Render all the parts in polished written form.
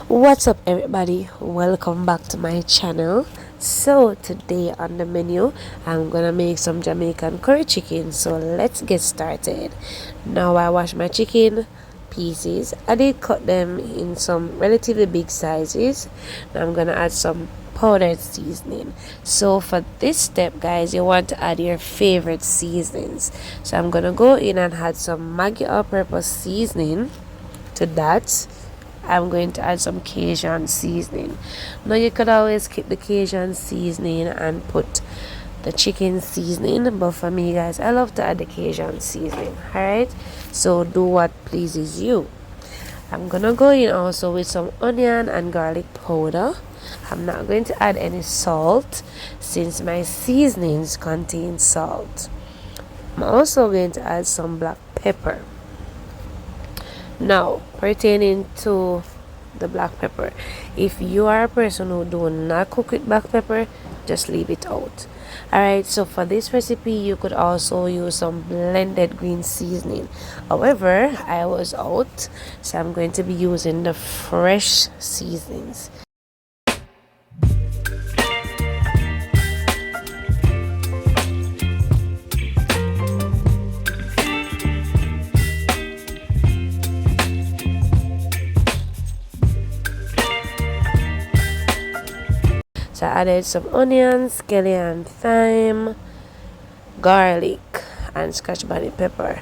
What's up, everybody? Welcome back to my channel. So today on the menu, I'm gonna make some Jamaican curry chicken. So let's get started. Now I wash my chicken pieces. I did cut them in some relatively big sizes. Now I'm gonna add some powdered seasoning. So for this step, guys, you want to add your favorite seasonings. So I'm gonna go in and add some Maggi all-purpose seasoning to that. I'm going to add some Cajun seasoning. Now you could always keep the Cajun seasoning and put the chicken seasoning, but for me, guys, I love to add the Cajun seasoning. Alright, so do what pleases you. I'm gonna go in also with some onion and garlic powder. I'm not going to add any salt since my seasonings contain salt. I'm also going to add some black pepper. Now, pertaining to the black pepper, if you are a person who do not cook with black pepper, just leave it out. Alright, so for this recipe, you could also use some blended green seasoning. However, I was out, so I'm going to be using the fresh seasonings. So I added some onions, scallion, thyme, garlic, and scotch bonnet pepper.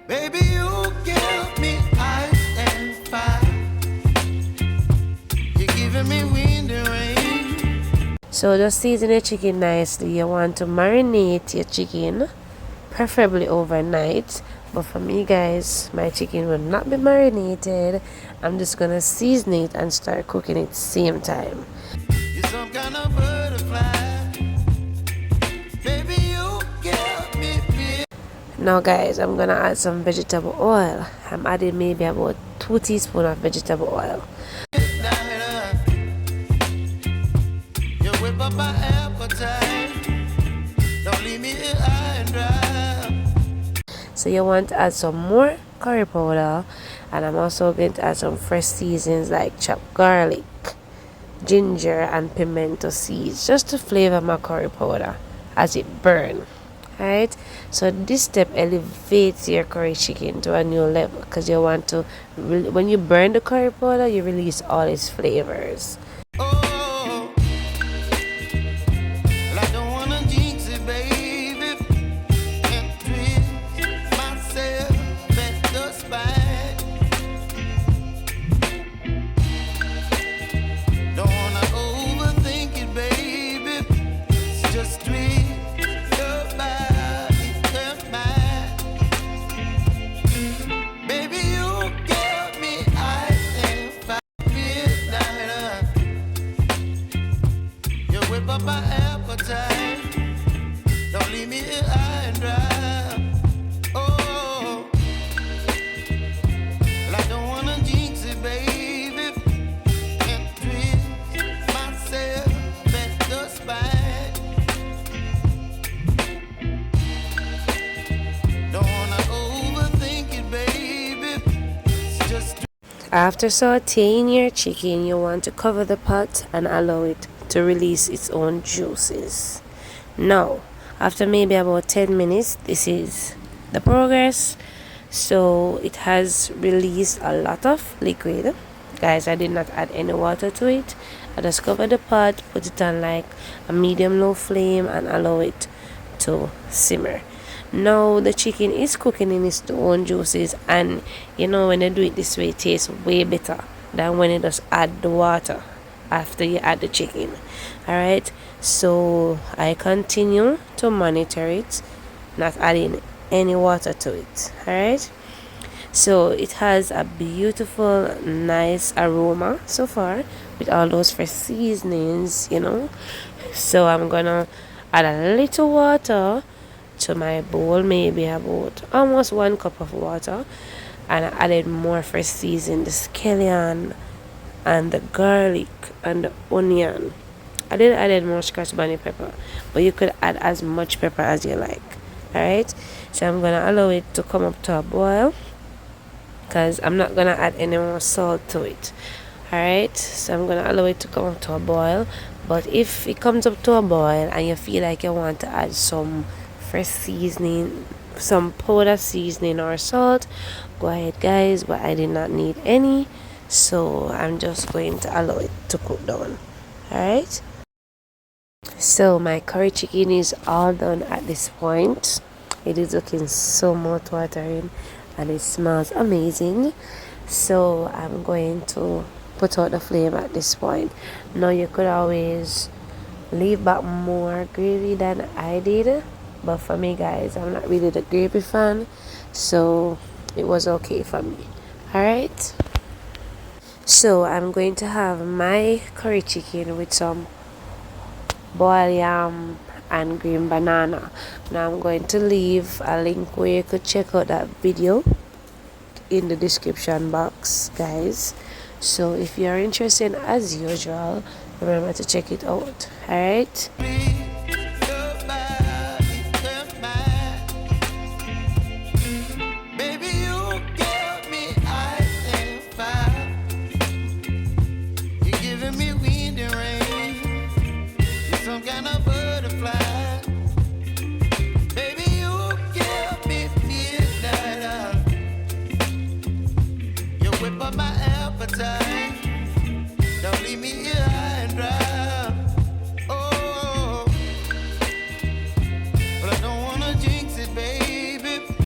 Baby, you give me ice and fire. You're giving me wind and rain. So just season your chicken nicely. You want to marinate your chicken, preferably overnight. But for me, guys, my chicken will not be marinated. I'm just gonna season it and start cooking it same time. You're some kind of butterfly. Baby, you give me fear. Now, guys, I'm gonna add some vegetable oil. I'm adding maybe about 2 teaspoons of vegetable oil. You whip up my appetite. Don't leave me here high and dry. So you want to add some more curry powder, and I'm also going to add some fresh seasonings like chopped garlic, ginger, and pimento seeds, just to flavor my curry powder as it burns. Alright, so this step elevates your curry chicken to a new level because you want to, when you burn the curry powder, you release all its flavors. Oh, well, I don't wanna jinx it, baby, and twist myself at the spine. Don't wanna overthink it, baby. It's just twist your body and mine. Baby, you give me ice and fire. Midnight, you whip up my appetite. Don't leave me here high and dry. Oh, well, I don't wanna jinx it, baby, and twist myself at the spine. Don't wanna overthink it, baby. It's just After sauteing your chicken, you want to cover the pot and allow it to release its own juices. Now, after maybe about 10 minutes, this is the progress. So it has released a lot of liquid. Guys, I did not add any water to it. I just covered the pot, put it on like a medium-low flame, and allow it to simmer. Now the chicken is cooking in its own juices, and you know, when you do it this way, it tastes way better than when you just add the water after you add the chicken. Alright, so I continue to monitor it, not adding any water to it. Alright, so it has a beautiful, nice aroma so far with all those fresh seasonings, you know. So I'm gonna add a little water to my bowl, maybe about almost 1 cup of water, and I added more fresh seasoning, the scallion and the garlic and the onion. I didn't add much crushed bunny pepper, but you could add as much pepper as you like. Alright, so I'm gonna allow it to come up to a boil because I'm not gonna add any more salt to it. Alright, so I'm gonna allow it to come up to a boil. But if it comes up to a boil and you feel like you want to add some fresh seasoning, some powder seasoning or salt, go ahead guys, but I did not need any, so I'm just going to allow it to cook down. Alright, so my curry chicken is all done at this point. It is looking so mouth-watering and it smells amazing. So I'm going to put out the flame at this point. Now you could always leave back more gravy than I did, but for me guys, I'm not really the gravy fan, so it was okay for me. Alright, so I'm going to have my curry chicken with some boiled yam and green banana. Now I'm going to leave a link where you could check out that video in the description box guys, so if you're interested as usual, remember to check it out. Alright, Baby, you give me ice and fire. You're giving me wind and rain. You're some kind of butterfly. Baby, you give me midnight. You whip up my appetite.